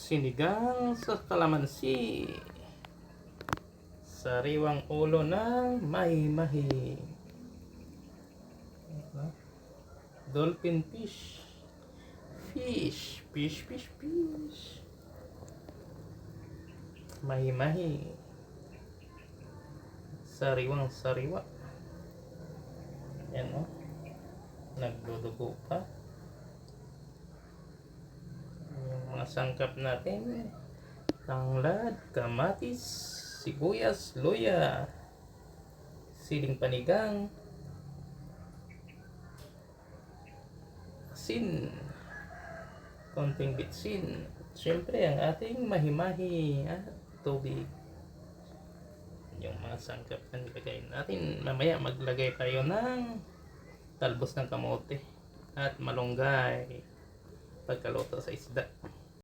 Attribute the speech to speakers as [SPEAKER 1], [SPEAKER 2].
[SPEAKER 1] Sinigang sa kalamansi. Sariwang ulo ng mahi-mahi. Dolphin fish. Fish. Mahi-mahi. Sariwang sariwa. Yan o. Nagdudugo pa. Yung mga sangkap natin. Tanglad, kamatis, sibuyas, luya, siling panigang, asin, konting bitsin, siyempre ang ating mahi-mahi at tubig. Yung mga sangkap na nilagay natin. Mamaya maglagay tayo ng talbos ng kamote at malunggay pagkaluto sa isda.